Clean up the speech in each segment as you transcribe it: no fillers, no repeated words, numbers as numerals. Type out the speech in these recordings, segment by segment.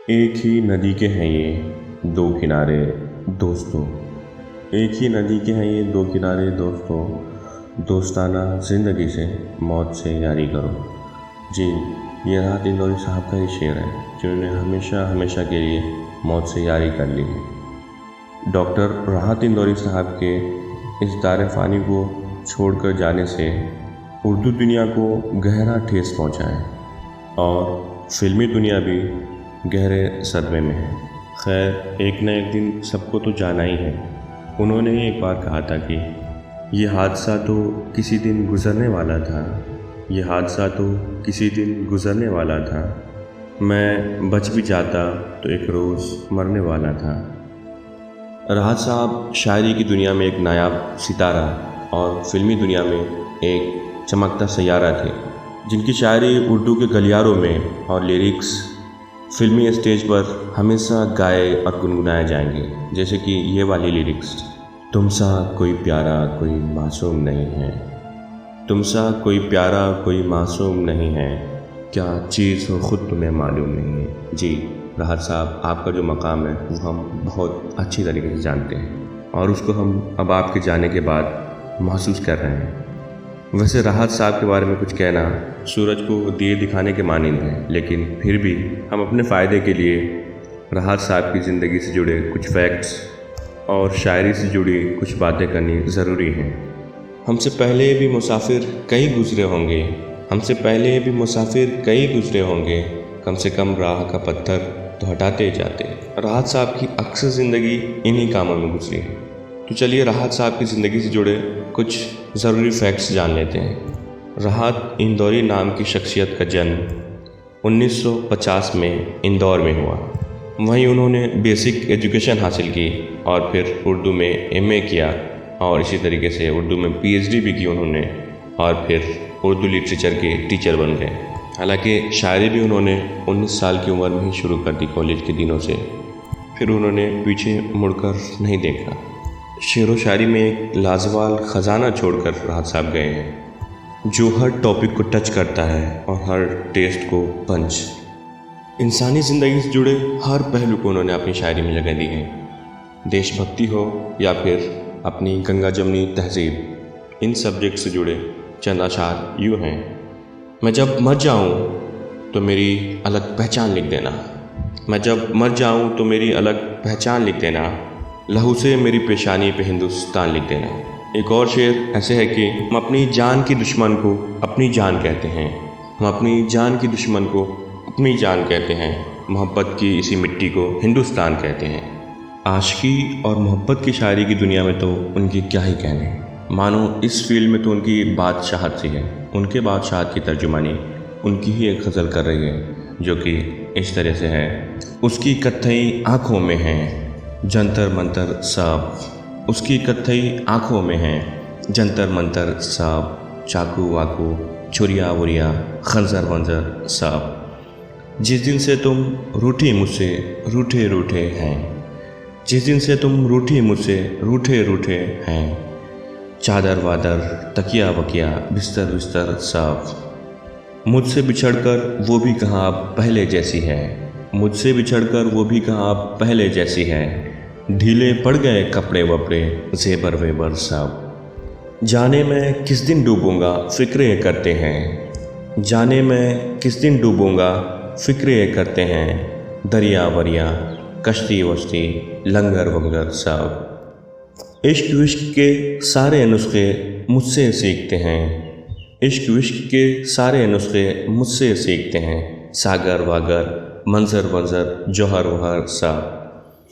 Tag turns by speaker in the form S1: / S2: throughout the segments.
S1: एक ही नदी के हैं ये दो किनारे दोस्तों। एक ही नदी के हैं ये दो किनारे दोस्तों। दोस्ताना ज़िंदगी से मौत से यारी करो। जी, ये राहत इंदौरी साहब का ही शेर है जिन्होंने हमेशा हमेशा के लिए मौत से यारी कर ली है। डॉक्टर राहत इंदौरी साहब के इस दार फ़ानी को छोड़कर जाने से उर्दू दुनिया को गहरा ठेस पहुंचा है और फिल्मी दुनिया भी गहरे सदमे में है। खैर, एक न एक दिन सबको तो जाना ही है। उन्होंने ही एक बार कहा था कि ये हादसा तो किसी दिन गुज़रने वाला था, ये हादसा तो किसी दिन गुज़रने वाला था। मैं बच भी जाता तो एक रोज़ मरने वाला था। राहत साहब शायरी की दुनिया में एक नायाब सितारा और फिल्मी दुनिया में एक चमकता सैयारा थे, जिनकी शायरी उर्दू के गलियारों में और लिरिक्स फिल्मी स्टेज पर हमेशा गाए और गुनगुनाए जाएंगे। जैसे कि ये वाली लिरिक्स, तुमसा कोई प्यारा कोई मासूम नहीं है, तुमसा कोई प्यारा कोई मासूम नहीं है, क्या चीज़ हो खुद तुम्हें मालूम नहीं है। जी, राहत साहब, आपका जो मकाम है वो हम बहुत अच्छी तरीके से जानते हैं और उसको हम अब आपके जाने के बाद महसूस कर रहे हैं। वैसे राहत साहब के बारे में कुछ कहना सूरज को दिए दिखाने के मानिंद है, लेकिन फिर भी हम अपने फ़ायदे के लिए राहत साहब की ज़िंदगी से जुड़े कुछ फैक्ट्स और शायरी से जुड़ी कुछ बातें करनी ज़रूरी हैं। हमसे पहले भी मुसाफिर कई गुज़रे होंगे, हमसे पहले भी मुसाफिर कई गुज़रे होंगे, कम से कम राह का पत्थर तो हटाते जाते। राहत साहब की अक्सर ज़िंदगी इन्हीं कामों में गुजरी है। तो चलिए राहत साहब की ज़िंदगी से जुड़े कुछ ज़रूरी फैक्ट्स जान लेते हैं। राहत इंदौरी नाम की शख्सियत का जन्म 1950 में इंदौर में हुआ। वहीं उन्होंने बेसिक एजुकेशन हासिल की और फिर उर्दू में एमए किया और इसी तरीके से उर्दू में पीएचडी भी की उन्होंने और फिर उर्दू लिटरेचर के टीचर बन गए। हालांकि शायरी भी उन्होंने 19 साल की उम्र में ही शुरू कर दी कॉलेज के दिनों से, फिर उन्होंने पीछे मुड़कर नहीं देखा। शेर व शायरी में एक लाजवाब ख़जाना छोड़कर राहत साहब गए हैं जो हर टॉपिक को टच करता है और हर टेस्ट को पंच। इंसानी ज़िंदगी से जुड़े हर पहलू को उन्होंने अपनी शायरी में जगह दी है। देशभक्ति हो या फिर अपनी गंगा जमनी तहजीब, इन सब्जेक्ट से जुड़े चंद अशार यूँ हैं। मैं जब मर जाऊँ तो मेरी अलग पहचान लिख देना, मैं जब मर जाऊँ तो मेरी अलग पहचान लिख देना, लहू से मेरी पेशानी पे हिंदुस्तान लिख देना। एक और शेर ऐसे है कि हम अपनी जान की दुश्मन को अपनी जान कहते हैं, हम अपनी जान की दुश्मन को अपनी जान कहते हैं, मोहब्बत की इसी मिट्टी को हिंदुस्तान कहते हैं। आशिकी और मोहब्बत की शायरी की दुनिया में तो उनकी क्या ही कहने, मानो इस फील्ड में तो उनकी बादशाहत सी है। उनके बादशाहत की तर्जुमानी उनकी ही एक गज़ल कर रही है जो कि इस तरह से है। उसकी कत्थई आँखों में है जंतर मंतर सब, उसकी कत्थई आँखों में है जंतर मंतर सब, चाकू वाकू छुरिया वुरिया खंजर वंजर सब। जिस दिन से तुम रूठी मुझसे रूठे रूठे हैं, जिस दिन से तुम रूठी मुझसे रूठे रूठे हैं, चादर वादर तकिया वकिया बिस्तर बिस्तर सब। मुझसे बिछड़कर वो भी कहाँ अब पहले जैसी है, मुझसे बिछड़कर वो भी कहाँ अब पहले जैसी है, ढीले पड़ गए कपड़े वपड़े ज़ेबर वेबर सब। जाने मैं किस दिन डूबूंगा फ़िक्रे करते हैं, जाने मैं किस दिन डूबूंगा फ़िक्रे करते हैं, दरिया वरिया कश्ती वश्ती लंगर वंगर सब। इश्क विश्क के सारे नुस्खे मुझसे सीखते हैं, इश्क विश्क के सारे नुस्खे मुझसे सीखते हैं, सागर वागर मंजर वंजर जौहर वहर साहब,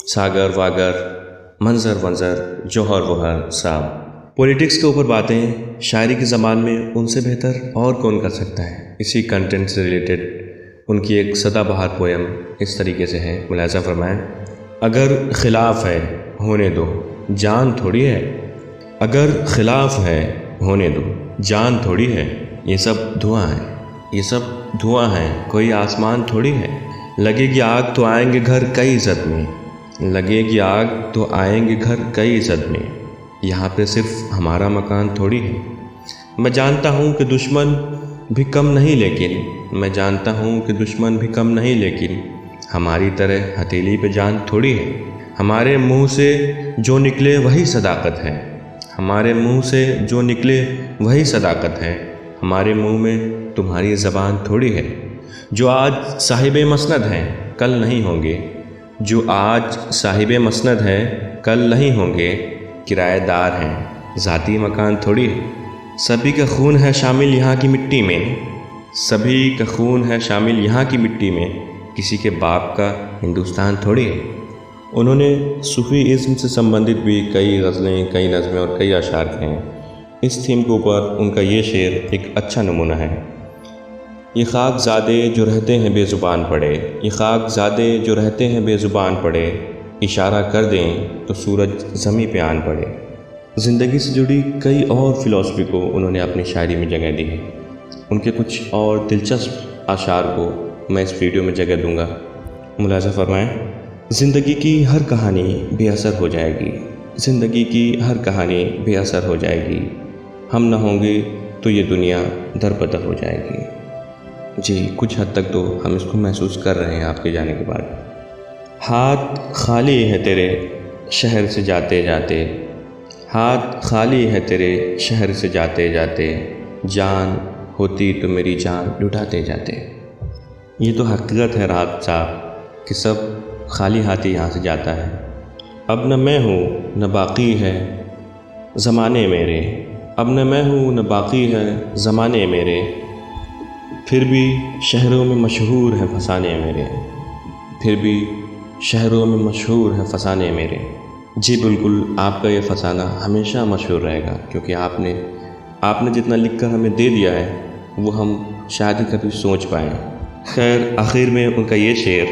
S1: सागर वागर मंजर वंजर जौहर वहर साहब। पॉलिटिक्स के ऊपर बातें शायरी की ज़बान में उनसे बेहतर और कौन कर सकता है। इसी कंटेंट से रिलेटेड उनकी एक सदाबहार पोएम इस तरीके से है, मुलाज़ा फरमाएं। अगर ख़िलाफ़ है होने दो जान थोड़ी है, अगर ख़िलाफ़ है होने दो जान थोड़ी है, ये सब धुआं है, ये सब धुआं है, कोई आसमान थोड़ी है। लगेगी आग तो आएंगे घर कई इज़्ज़त में, लगेगी आग तो आएंगे घर कई इज़्ज़त में, यहाँ पे सिर्फ हमारा मकान थोड़ी है। मैं जानता हूँ कि दुश्मन भी कम नहीं, लेकिन मैं जानता हूँ कि दुश्मन भी कम नहीं, लेकिन हमारी तरह हथेली पे जान थोड़ी है। हमारे मुंह से जो निकले वही सदाकत है। हमारे मुंह से जो निकले वही सदाकत है। हमारे मुंह में तुम्हारी ज़बान थोड़ी है। जो आज साहिब मसनद हैं कल नहीं होंगे। जो आज साहिब मसनद हैं कल नहीं होंगे। किराएदार हैं ज़ाती मकान थोड़ी है। सभी का खून है शामिल यहाँ की मिट्टी में। सभी का खून है शामिल यहाँ की मिट्टी में। किसी के बाप का हिंदुस्तान थोड़ी है। उन्होंने सूफ़ी इज़्म से संबंधित भी कई गज़लें, कई नज़में और कई अशार कहे हैं। इस थीम के ऊपर उनका ये शेर एक अच्छा नमूना है। ये खाकज़ादे जो रहते हैं बेज़ुबान पड़े, ये खाकज़ादे जो रहते हैं बेज़ुबान पड़े, इशारा कर दें तो सूरज ज़मीं पे आन पड़े। ज़िंदगी से जुड़ी कई और फ़िलॉसफ़ी को उन्होंने अपनी शायरी में जगह दी है। उनके कुछ और दिलचस्प अशार को मैं इस वीडियो में जगह दूंगा, मुलाज़ा फरमाएँ। ज़िंदगी की हर कहानी बेअसर हो जाएगी। ज़िंदगी की हर कहानी बेअसर हो जाएगी। हम न होंगे तो ये दुनिया दरबदर हो जाएगी। जी, कुछ हद तक तो हम इसको महसूस कर रहे हैं आपके जाने के बाद। हाथ खाली है तेरे शहर से जाते जाते, हाथ खाली है तेरे शहर से जाते जाते, जान होती तो मेरी जान लुटाते जाते। ये तो हकीकत है राहत साहब कि सब खाली हाथी यहाँ से जाता है। अब न मैं हूँ न बाकी है ज़माने मेरे, अब न मैं हूँ न बाकी है ज़माने मेरे, फिर भी शहरों में मशहूर हैं फसाने मेरे, फिर भी शहरों में मशहूर हैं फसाने मेरे। जी बिल्कुल, आपका ये फसाना हमेशा मशहूर रहेगा, क्योंकि आपने जितना लिखकर हमें दे दिया है वो हम शायद ही कभी सोच पाएँ। खैर, आखिर में उनका ये शेर,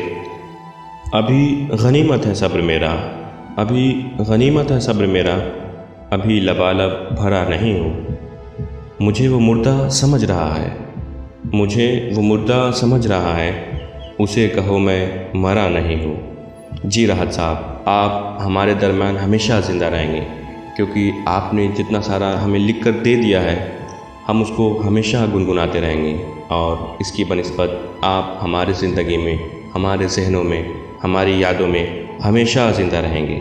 S1: अभी गनीमत है सब्र मेरा, अभी गनीमत है सब्र मेरा, अभी लबालब भरा नहीं हूँ। मुझे वो मुर्दा समझ रहा है, मुझे वो मुर्दा समझ रहा है, उसे कहो मैं मरा नहीं हूँ। जी राहत साहब, आप हमारे दरमियान हमेशा ज़िंदा रहेंगे, क्योंकि आपने जितना सारा हमें लिख कर दे दिया है हम उसको हमेशा गुनगुनाते रहेंगे, और इसकी बनिस्बत आप हमारी ज़िंदगी में, हमारे जहनों में, हमारी यादों में हमेशा ज़िंदा रहेंगे।